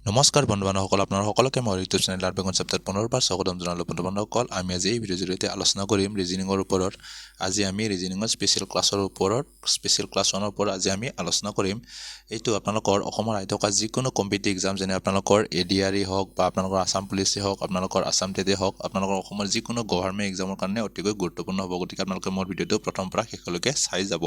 নমস্কাৰ বন্ধু-বান্ধৱসকল, আপোনাৰ সকলোকে মই ইউটিউব চেনেল লাৰ্নিং কনচেপ্টত পুনৰবাৰ স্বাগতম জনালোঁ। বন্ধু-বান্ধৱসকল, আমি আজি এই ভিডিঅ'ৰ জৰিয়তে আলোচনা কৰিম ৰিজনিঙৰ ওপৰত। আজি আমি ৰিজনিঙৰ স্পেচিয়েল ক্লাছৰ ওপৰত স্পেচিয়েল ক্লাছ 1ৰ ওপৰত আজি আমি আলোচনা কৰিম। এইটো আপোনালোকৰ অসমৰ আহি থকা যিকোনো কম্পিটিটিভ এক্সাম, যেনে আপোনালোকৰ ADRE হওক বা আপোনালোকৰ আছাম পুলিচে হওক, আপোনালোকৰ আছাম টেটে হওক, আপোনালোকৰ অসমৰ যিকোনো গভৰ্ণমেণ্ট এক্সামৰ কাৰণে অতিকৈ গুৰুত্বপূৰ্ণ হ'ব। গতিকে আপোনালোকে মোৰ ভিডিঅ'টো প্ৰথম পৰা শেষলৈকে চাই যাব।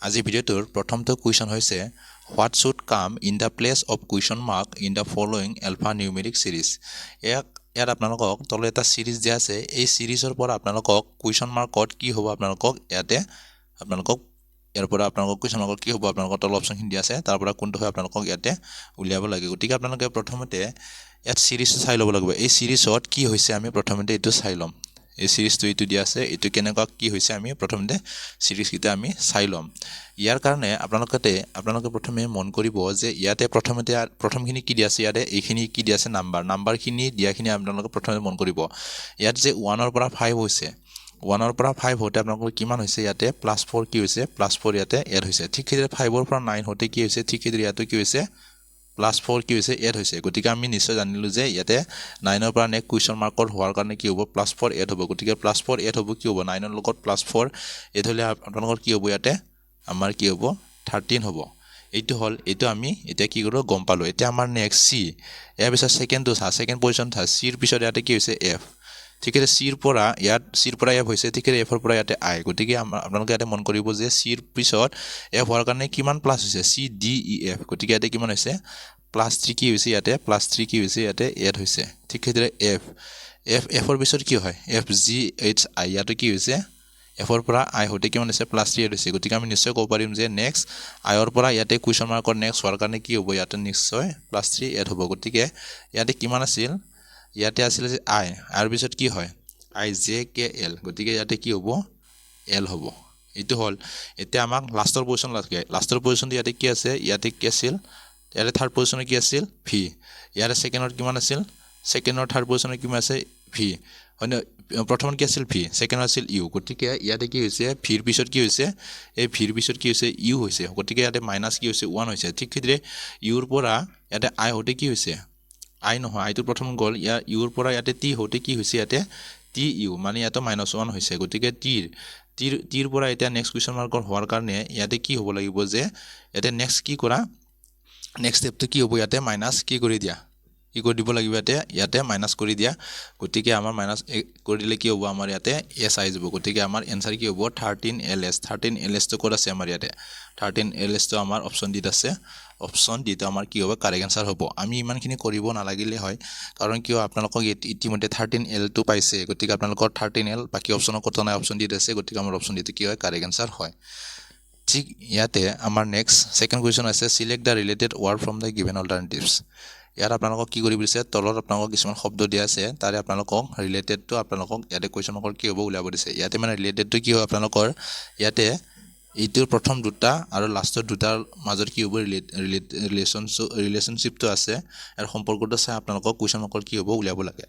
আজি ভিডিঅ'টোৰ প্ৰথমটো কুৱেশ্যন হৈছে what should come in the place of question mark in the following alpha numeric series. ইয়াত আপোনালোকক তলত এটা চিৰিজ দিয়া আছে। এই চিৰিজৰ পৰা আপোনালোকক কুৱেশ্যন মাৰ্কত কি হ'ব, আপোনালোকক ইয়াৰ পৰা আপোনালোকক কুৱেশ্যন মাৰ্কত কি হ'ব, আপোনালোকৰ তলত অপশ্যনখিনি দিয়া আছে, তাৰ পৰা কোনটো হয় আপোনালোকক ইয়াতে উলিয়াব লাগে। গতিকে আপোনালোকে প্ৰথমতে ইয়াত চিৰিজটো চাই ল'ব লাগিব। এই চিৰিজত কি হৈছে আমি প্ৰথমতে এইটো চাই ল'ম। এই চিৰিজটো এইটো দিয়া আছে, এইটো কেনেকুৱা কি হৈছে আমি প্ৰথমতে চিৰিজকেইটা আমি চাই ল'ম। ইয়াৰ কাৰণে আপোনালোকে প্ৰথমে মন কৰিব যে ইয়াতে প্ৰথমখিনি কি দিয়া আছে, ইয়াতে এইখিনি কি দিয়া আছে, নাম্বাৰখিনি দিয়াখিনি আপোনালোকে প্ৰথমে মন কৰিব। ইয়াত যে 1ৰ পৰা 5 হৈছে, 1ৰ পৰা 5 হওঁতে আপোনালোকৰ কিমান হৈছে, ইয়াতে +4 কি হৈছে, +4 ইয়াতে এড হৈছে। ঠিক সেইদৰে 5ৰ পৰা 9 হওঁতে কি হৈছে, ঠিক সেইদৰে ইয়াতো কি হৈছে, +4 কি হৈছে, এড হৈছে। গতিকে আমি নিশ্চয় জানিলোঁ যে ইয়াতে 9ৰ পৰা নেক্সট কুৱেশ্যন মাৰ্কত হোৱাৰ কাৰণে কি হ'ব, +4 এড হ'ব। গতিকে +4 এড হ'ব, কি হ'ব, 9ৰ লগত +4 এড হ'লে আপোনালোকৰ কি হ'ব, ইয়াতে আমাৰ কি হ'ব, 13 হ'ব। এইটো আমি এতিয়া কি কৰোঁ গম পালোঁ। এতিয়া আমাৰ নেক্সট চি, ইয়াৰ পিছত ছেকেণ্ড পজিশ্যন চিৰ পিছত ইয়াতে কি হৈছে, এফ। ঠিক আছে, চিৰ পৰা এফ হৈছে, ঠিক আছে, এফৰ পৰা ইয়াতে আই। গতিকে আপোনালোকে ইয়াতে মন কৰিব যে চিৰ পিছত এফ হোৱাৰ কাৰণে কিমান প্লাছ হৈছে, CDEF। গতিকে ইয়াতে কিমান হৈছে, +3 কি হৈছে, ইয়াতে +3 কি হৈছে, ইয়াতে এড হৈছে। ঠিক সেইদৰে এফৰ পিছত কি হয়, FGHI, ইয়াতে কি হৈছে, এফৰ পৰা আই হওঁতে কিমান হৈছে, +3 এড হৈছে। গতিকে আমি নিশ্চয় ক'ব পাৰিম যে নেক্সট আইৰ পৰা ইয়াতে কুৱেশ্যন মাৰ্কৰ নেক্সট হোৱাৰ কাৰণে কি হ'ব, ইয়াতে নিশ্চয় +3 এড হ'ব। গতিকে ইয়াতে কিমান আছিল, ইয়াতে আছিল যে আই, আৰু পিছত কি হয়, IJKL। গতিকে ইয়াতে কি হ'ব, এল হ'ব। এইটো হ'ল। এতিয়া আমাক লাষ্টৰ পজিশ্যন লাগে। লাষ্টৰ পজিশ্যনটো ইয়াতে কি আছে, ইয়াতে কি আছিল, ইয়াতে থাৰ্ড পজিশ্যনত কি আছিল, ভি। ইয়াতে ছেকেণ্ডত কিমান আছিল, ছেকেণ্ডৰ থাৰ্ড পজিশ্যনত কিমান আছে, ভি। হয়নে, প্ৰথমত কি আছিল, ভি, ছেকেণ্ডত আছিল ইউ। গতিকে ইয়াতে কি হৈছে, ভিৰ পিছত কি হৈছে, এই ভিৰ পিছত কি হৈছে, ইউ হৈছে। গতিকে ইয়াতে মাইনাছ কি হৈছে, 1 হৈছে। ঠিক সেইদৰে ইউৰ পৰা ইয়াতে আই হওঁতে কি হৈছে, আই নহয়, আইটো প্ৰথম গ'ল। ইউৰ পৰা ইয়াতে টি হওঁতে কি হৈছে, ইয়াতে TU, মানে ইয়াতে -1 হৈছে। গতিকে টিৰ পৰা এতিয়া নেক্সট কুৱেশ্যন মাৰ্কৰ হোৱাৰ কাৰণে ইয়াতে কি হ'ব লাগিব যে ইয়াতে নেক্সট ষ্টেপটো কি হ'ব, ইয়াতে মাইনাছ কি কৰি দিব লাগিব, ইয়াতে মাইনাছ কৰি দিয়া। গতিকে আমাৰ মাইনাছ কৰি দিলে কি হ'ব, আমাৰ ইয়াতে এছ আহি যাব। গতিকে আমাৰ এনচাৰ কি হ'ব, 13LS। 13LSটো ক'ত আছে, আমাৰ ইয়াতে 13LSটো আমাৰ অপশ্যন ডিত আছে। অপশ্যন ডিটো আমাৰ কি হ'ব, কাৰেক্ট এনচাৰ হ'ব। আমি ইমানখিনি কৰিব নালাগিলে হয়, কাৰণ কিয় আপোনালোকক ইতিমধ্যে 13Lটো পাইছে। গতিকে আপোনালোকৰ 13L, বাকী অপশ্যনৰ ক'ত নাই, অপশ্যন ডিত আছে। গতিকে আমাৰ অপশ্যন ডিটো কি হয়, কাৰেক্ট এনচাৰ হয়। ঠিক ইয়াতে আমাৰ নেক্সট ছেকেণ্ড কুৱেশ্যন আছে, select the related word from the given alternatives. ইয়াত আপোনালোকক কি কৰিব দিছে, তলত আপোনালোকক কিছুমান শব্দ দিয়া আছে, তাৰে আপোনালোকক ৰিলেটেডটো আপোনালোকক ইয়াতে কুৱেশ্যন মাৰ্কৰ কি হ'ব উলিয়াব দিছে। ইয়াতে মানে ৰিলেটেডটো কি হয়, আপোনালোকৰ ইয়াতে এইটোৰ প্ৰথম দুটা আৰু লাষ্টৰ দুটাৰ মাজত কি হ'ব, ৰিলেশ্যনশ্বিপটো আছে, ইয়াৰ সম্পৰ্কটো চাই আপোনালোকক কুৱেশ্যন মাৰ্কৰ কি হ'ব উলিয়াব লাগে।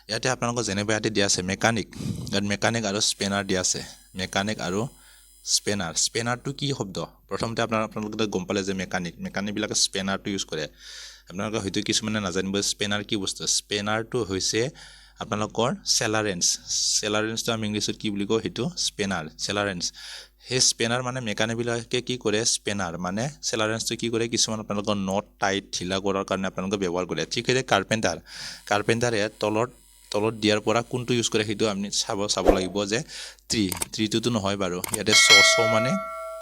ইয়াতে আপোনালোকৰ যেনেকৈ ইয়াতে দিয়া আছে মেকানিক, ইয়াত মেকানিক আৰু স্পেনাৰ দিয়া আছে। মেকানিক আৰু স্পেনাৰটো কি শব্দ, প্ৰথমতে আপোনালোকে গম পালে যে মেকানিকবিলাকে স্পেনাৰটো ইউজ কৰে। আপোনালোকে হয়তো কিছুমানে নাজানিব স্পেনাৰ কি বস্তু। স্পেনাৰটো হৈছে আপোনালোকৰ চেলাৰেঞ্চটো আমি ইংলিছত কি বুলি কওঁ, সেইটো চেলাৰেঞ্চ। সেই স্পেনাৰ মানে মেকানিকবিলাকে কি কৰে, স্পেনাৰ মানে চেলাৰেঞ্চটো কি কৰে, কিছুমান আপোনালোকৰ নট টাইট ঢিলা কৰাৰ কাৰণে আপোনালোকে ব্যৱহাৰ কৰে। ঠিক সেইদৰে কাৰ্পেণ্টাৰে তলত দিয়াৰ পৰা কোনটো ইউজ কৰে সেইটো আমি চাব লাগিব যে ট্ৰিটোতো নহয় বাৰু, ইয়াতে মানে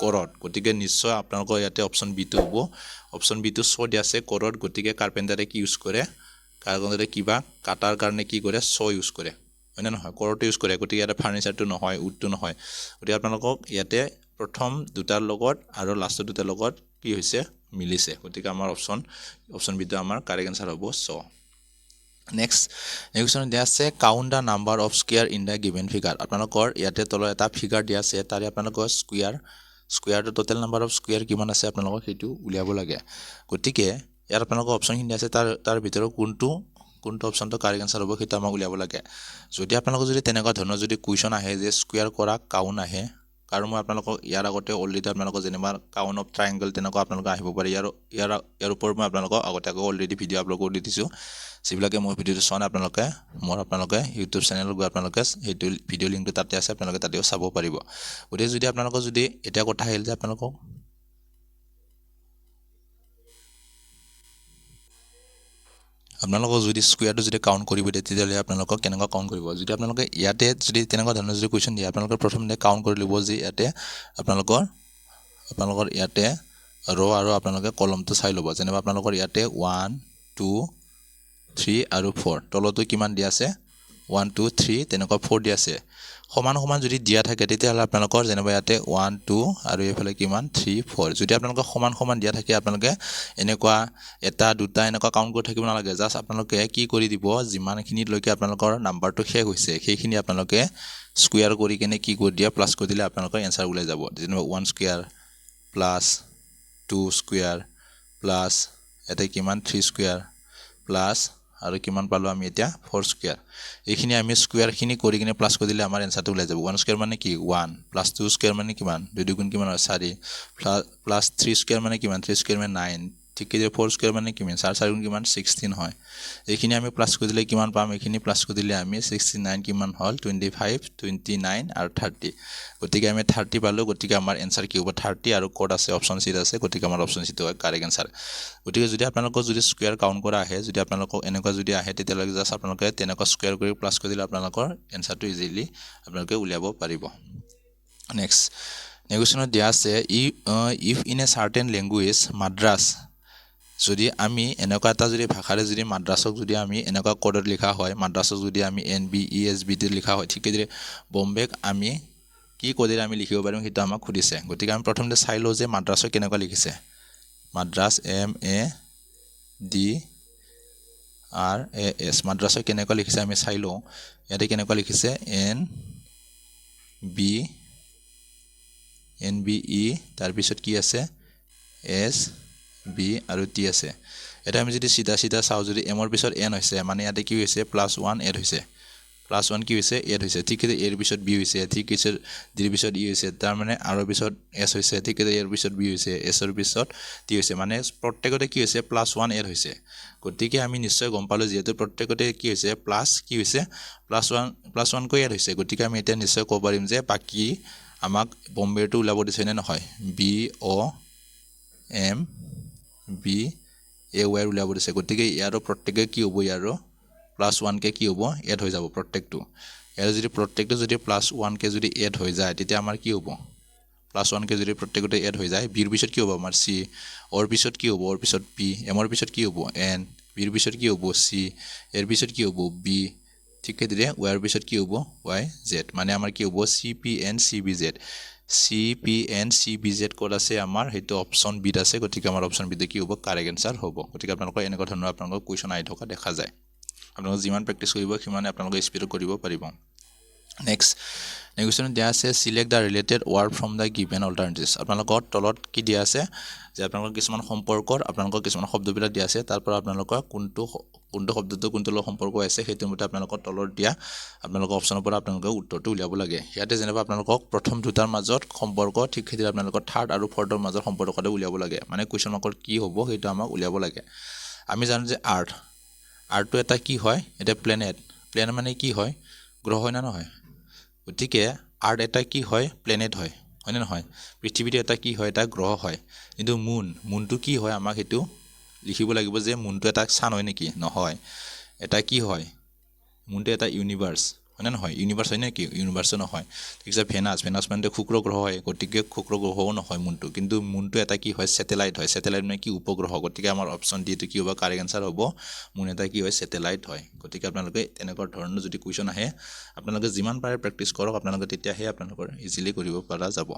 কৰড। গতিকে নিশ্চয় আপোনালোকৰ ইয়াতে অপশ্যন বিটো হ'ব। অপশ্যন বিটো দিয়া আছে কৰড। গতিকে কাৰ্পেণ্টাৰে কি ইউজ কৰে, কাৰ্পেণ্টাৰে কিবা কাটাৰ কাৰণে কি কৰে, ইউজ কৰে, হয়নে নহয়, কৰডটো ইউজ কৰে। গতিকে ইয়াতে ফাৰ্নিচাৰটো নহয়, উডটো নহয়। গতিকে আপোনালোকক ইয়াতে প্ৰথম দুটাৰ লগত আৰু লাষ্টৰ দুটাৰ লগত কি হৈছে, মিলিছে। গতিকে আমাৰ অপশ্যন বিটো আমাৰ কাৰেক্ট এনচাৰ হ'ব। নেক্সট দিয়া আছে count the number of square in the given figure. আপোনালোকৰ ইয়াতে তলত এটা ফিগাৰ দিয়া আছে, তাৰে আপোনালোকৰ স্কুৱেৰটো টোটেল নাম্বাৰ অফ স্কুৱেৰ কিমান আছে আপোনালোকক সেইটো উলিয়াব লাগে। গতিকে ইয়াত আপোনালোকৰ অপশ্যনখিনি আছে, তাৰ ভিতৰত কোনটো অপশ্যনটো কাৰেক্ট এনচাৰ হ'ব সেইটো আমাক উলিয়াব লাগে। যদি আপোনালোকৰ যদি তেনেকুৱা ধৰণৰ যদি কুৱেশ্যন আহে যে স্কুৱেৰ কৰা কাউণ্ট আহে, কাৰণ মই আপোনালোকক ইয়াৰ আগতে অলৰেডি আপোনালোকক যেনিবা কাউণ্ট অফ ট্ৰাইংগল তেনেকুৱা আপোনালোকে আহিব পাৰে ইয়াৰ ওপৰত মই আপোনালোকক আগতীয়াকৈ অলৰেডি ভিডিঅ' আপলোড কৰি দিছোঁ যিবিলাকে মোৰ ভিডিঅ'টো চোৱা নাই আপোনালোকে ইউটিউব চেনেলত গৈ আপোনালোকে সেইটো ভিডিঅ' লিংকটো তাতে আছে আপোনালোকে তাতেও চাব পাৰিব গতিকে যদি আপোনালোকৰ যদি এতিয়া কথা আহিল যে আপোনালোকক যদি স্কোয়াৰটো যদি কাউণ্ট কৰিব দিয়ে তেতিয়াহ'লে আপোনালোকক কেনেকুৱা কাউণ্ট কৰিব যদি আপোনালোকে ইয়াতে যদি তেনেকুৱা ধৰণৰ যদি কুৱেশ্যন দিয়ে আপোনালোকে প্ৰথমতে কাউণ্ট কৰি ল'ব যে ইয়াতে আপোনালোকৰ ইয়াতে ৰ' আৰু আপোনালোকে কলমটো চাই ল'ব যেনেবা আপোনালোকৰ ইয়াতে 1 2 3 আৰু 4 তলতো কিমান দিয়া আছে 1 2 3 তেনেকুৱা 4 দিয়া আছে সমান যদি দিয়া থাকে তেতিয়াহ'লে আপোনালোকৰ যেনেবা ইয়াতে 1 2 আৰু এইফালে কিমান 3 4 যদি আপোনালোকৰ সমান দিয়া থাকে আপোনালোকে এনেকুৱা এটা দুটা এনেকুৱা কাউণ্ট কৰি থাকিব নালাগে জাষ্ট আপোনালোকে কি কৰি দিব যিমানখিনিলৈকে আপোনালোকৰ নাম্বাৰটো শেষ হৈছে সেইখিনি আপোনালোকে স্কোয়াৰ কৰি কেনে কি কৰি দিয়া প্লাছ কৰি দিলে আপোনালোকৰ এনসাৰ ওলাই যাব যেনেবা 1 স্কোয়াৰ প্লাছ 2 স্কোয়াৰ প্লাছ এটা কিমান 3 স্কোয়াৰ প্লাছ আৰু কিমান পালো আমি এতিয়া 4 স্কোয়াৰ এইখিনি আমি স্কোয়াৰখিনি কৰি কিনে প্লাছ কৰি দিলে আমাৰ এনসাৰটো ওলাই যাব 1 স্কোয়াৰ মানে কি 1 প্লাছ 2 স্কোয়াৰ মানে কিমান 2 দুগুণ কিমান হয় 4 প্লাছ 3 স্কোয়াৰ মানে কিমান 3 স্কোয়াৰ মানে 9 ঠিক আছে 4 স্কোয়াৰ মানে কিমান 4 গুণ কিমান 16 হয় এইখিনি আমি প্লাছ কৰি দিলে কিমান পাম এইখিনি প্লাছ কৰি দিলে আমি 69 কিমান হ'ল 25 29 আৰু 30 গতিকে আমি 30 পালো গতিকে আমাৰ এনসাৰ কি হ'ব 30 আৰু কোড আছে অপচন সি আছে গতিকে আমাৰ অপচন সি হয় কাৰেক্ট এনসাৰ গতিকে যদি আপোনালোকৰ যদি স্কোয়াৰ কাউণ্ট কৰা আহে যদি আপোনালোকক এনেকুৱা যদি আহে তেতিয়ালৈকে জাষ্ট আপোনালোকে তেনেকুৱা স্কোয়াৰ কৰি প্লাছ কৰি দিলে আপোনালোকৰ এনসাৰটো ইজিলি আপোনালোকে উলিয়াব পাৰিব নেক্সট নেগোচিয়েশ্যনত দিয়া আছে if in a certain language Madras যদি আমি এনেকুৱা এটা যদি ভাষাৰে যদি মাদ্ৰাছক যদি আমি এনেকুৱা কোডত লিখা হয় মাদ্ৰাছক যদি আমি NBESB লিখা হয় ঠিক আছে বম্বেক আমি কি কোডেৰে আমি লিখিব পাৰিম সেইটো আমাক সুধিছে গতিকে আমি প্ৰথমতে চাই লওঁ যে মাদ্ৰাছক কেনেকুৱা লিখিছে মাদ্ৰাছ MADRAS মাদ্ৰাছক কেনেকুৱা লিখিছে আমি চাই লওঁ ইয়াতে কেনেকুৱা লিখিছে NBE তাৰপিছত কি আছে SB আৰু T আছে এটা আমি যদি সিধা চাওঁ যদি এমৰ পিছত n হৈছে মানে ইয়াতে কি হৈছে +1 এড হৈছে +1 কি হৈছে এড হৈছে ঠিক আছে এৰ পিছত b হৈছে ঠিক আছে ডিৰ পিছত e হৈছে তাৰ মানে r ৰ পিছত s হৈছে ঠিক আছে এৰ পিছত b হৈছে s ৰ পিছত t হৈছে মানে প্ৰত্যেকতে কি হৈছে +1 এড হৈছে গতিকে আমি নিশ্চয় গম পালো যেহেতু প্ৰত্যেকতে কি হৈছে +1 কৈ এড হৈছে গতিকে আমি এটা নিশ্চয় ক'ব পাৰিম যে বাকি আমাক বম্বেটো উলাব দিছে নে নহয় BOMBAY উলাব দিছে গতিকে ইয়াৰো প্ৰত্যেককে কি হ'ব ইয়াৰো +1 কে কি হ'ব এড হৈ যাব প্ৰত্যেকটো ইয়াৰ যদি প্ৰত্যেকটো যদি +1 কে যদি এড হৈ যায় তেতিয়া আমাৰ কি হ'ব +1 কে যদি প্ৰত্যেকতে এড হৈ যায় b ৰ পিছত কি হ'ব আমাৰ c অৰ পিছত কি হ'ব অৰ পিছত p m ৰ পিছত কি হ'ব n b ৰ পিছত কি হ'ব c এৰ পিছত কি হ'ব b ঠিক আছে y ৰ পিছত কি হ'ব y z মানে আমাৰ কি হ'ব CPNCBZ কোড আছে আমাৰ হেতু অপচন বি আছে গতিকে আমাৰ অপচন বি কি হ'ব কাৰেক্ট আনসাৰ হ'ব গতিকে আপোনালোকৰ এনেকুৱা ধৰণৰ আপোনালোকৰ কোৱেশ্চন আহি থকা দেখা যায় আপোনালোকে যিমান প্ৰেক্টিছ কৰিব সিমানে আপোনালোকে স্পিড কৰিব পাৰিব নেক্সট নেগোচিয়েশ্যন দিয়া আছে select da related word from da given alternatives আপোনালোকৰ তলত কি দিয়া আছে যে আপোনালোকৰ কিছুমান সম্পৰ্কৰ আপোনালোকৰ কিছুমান শব্দবিলাক দিয়া আছে তাৰ পৰা আপোনালোকৰ কোনটো শব্দটো কোনটো লগত সম্পৰ্ক আছে সেইটো মতে আপোনালোকৰ তলত দিয়া আপোনালোকৰ অপচনৰ পৰা আপোনালোকে উত্তৰটো উলিয়াব লাগে ইয়াতে যেনেবা আপোনালোকক প্ৰথম দুটাৰ মাজত সম্পৰ্ক ঠিক সেইদৰে আপোনালোকৰ থাৰ্ড আৰু ফৰ্থৰ মাজত সম্পৰ্কটো উলিয়াব লাগে মানে কুৱেশ্যন মাৰ্কৰ কি হ'ব সেইটো আমাক উলিয়াব লাগে আমি জানো যে আৰ্থটো এটা কি হয় এটা প্লেনেট মানে কি হয় গ্ৰহ হয় না নহয় গতিকে আৰ্থ এটা কি হয় প্লেনেট হয় হয়নে নহয় পৃথিৱীটো এটা কি হয় এটা গ্ৰহ হয় কিন্তু মুনটো কি হয় আমাক সেইটো লিখিব লাগিব যে মুনটো এটা চান হয় নেকি নহয় এটা কি হয় মুনটো এটা ইউনিভাৰ্স হয়নে নহয় ইউনিভাৰ্স হয় নেকি ইউনিভাৰ্সো নহয় ঠিক আছে ভেনাছ মানে শুক্ৰ গ্ৰহ হয় গতিকে শুক্ৰ গ্ৰহও নহয় মুনটো কিন্তু মুনটো এটা কি হয় স্যাটেলাইট মানে কি উপগ্ৰহ গতিকে আমাৰ অপচন ডি টো কি হ'ব কাৰেক্ট আনসাৰ হ'ব মুন এটা কি হয় স্যাটেলাইট হয় গতিকে আপোনালোকে এনেকুৱা ধৰণৰ যদি কুৱেশ্যন আহে আপোনালোকে যিমান পাৰে প্ৰেক্টিছ কৰক আপোনালোকে তেতিয়াহে আপোনালোকৰ ইজিলি কৰিব পৰা যাব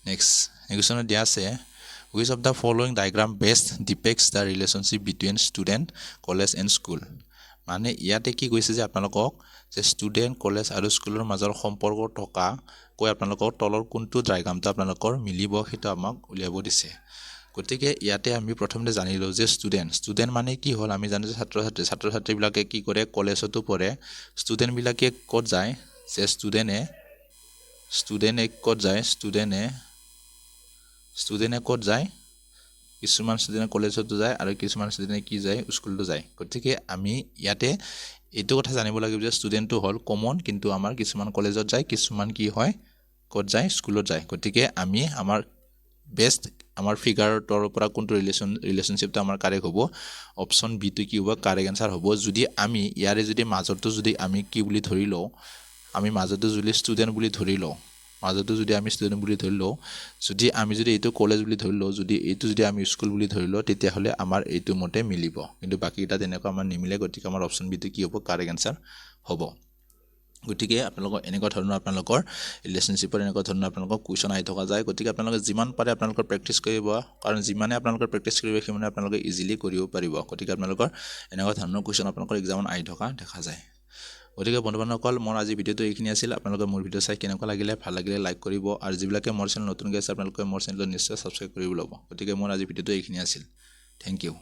নেক্সট নেগোচিয়েশ্যনত দিয়া আছে which of the following diagram best depicts the relationship between student college and school মানে ইয়াতে কি কৈছে যে আপোনালোকক যে ষ্টুডেন্ট কলেজ আৰু স্কুলৰ মাজৰ সম্পৰ্ক থকা কৈ আপোনালোকৰ তলৰ কোনটো ডায়াগ্ৰামটো আপোনালোকৰ মিলিব সেইটো আমাক উলিয়াব দিছে গতিকে ইয়াতে আমি প্ৰথমতে জানিলো যে ষ্টুডেন্ট মানে কি হ'ল আমি জানো যে ছাত্ৰ-ছাত্ৰী বিলাকে কি কৰে কলেজতো পঢ়ে ষ্টুডেন্ট বিলাকে ক'ত যায় যে ষ্টুডেন্টে ষ্টুডেণ্টে ক'ত যায় ষ্টুডেণ্টে ক'ত যায় কিছুমান ষ্টুডেণ্টে কলেজতো যায় আৰু কিছুমান ষ্টুডেণ্টে কি যায় স্কুলতো যায় গতিকে আমি ইয়াতে এইটো কথা জানিব লাগিব যে ষ্টুডেণ্টটো হ'ল কমন কিন্তু আমাৰ কিছুমান কলেজত যায় কিছুমান কি হয় ক'ত যায় স্কুলত যায় গতিকে আমি আমাৰ বেষ্ট আমাৰ ফিগাৰটোৰ পৰা কোনটো ৰিলেশ্যনশ্বিপটো আমাৰ কাৰেক্ট হ'ব অপশ্যন বিটো কি হ'ব কাৰেক্ট এনসাৰ হ'ব যদি আমি ইয়াৰে যদি মাজৰটো যদি আমি কি বুলি ধৰি লওঁ আমি মাজৰটো যদি ষ্টুডেণ্ট বুলি ধৰি লওঁ মাজৰটো যদি আমি ষ্টুডেণ্ট বুলি ধৰি লওঁ যদি আমি যদি এইটো কলেজ বুলি ধৰি লওঁ যদি এইটো যদি আমি স্কুল বুলি ধৰি লওঁ তেতিয়াহ'লে আমাৰ এইটো মতে মিলিব কিন্তু বাকীটা তেনেকুৱা আমাৰ নিমিলে গতিকে আমাৰ অপশ্যন বিটো কি হ'ব কাৰেক্ট এনসাৰ হ'ব গতিকে আপোনালোকৰ এনেকুৱা ধৰণৰ আপোনালোকৰ ৰিলেশ্যনশ্বিপৰ এনেকুৱা ধৰণৰ আপোনালোকৰ কুৱেশ্যন আহি থকা যায় গতিকে আপোনালোকে যিমান পাৰে আপোনালোকৰ প্ৰেক্টিছ কৰিব কাৰণ যিমানে আপোনালোকৰ প্ৰেক্টিছ কৰিব সিমানে আপোনালোকে ইজিলি কৰিব পাৰিব গতিকে আপোনালোকৰ এনেকুৱা ধৰণৰ কুৱেশ্যন আপোনালোকৰ এক্সামত আহি থকা দেখা যায় গতিকে বন্ধু বান্ধৱসকল মোৰ আজি ভিডিঅ'টো এইখিনি আছিল আপোনালোকে মোৰ ভিডিঅ' চাই কেনেকুৱা লাগিলে ভাল লাগিলে লাইক কৰিব আৰু যিবিলাকে মোৰ চেনেল নতুনকৈ আছে আপোনালোকে মোৰ চেনেলটো নিশ্চয় ছাবস্ক্ৰাইব কৰিব ল'ব গতিকে মোৰ আজি ভিডিঅ'টো এইখিনি আছিল থেংক ইউ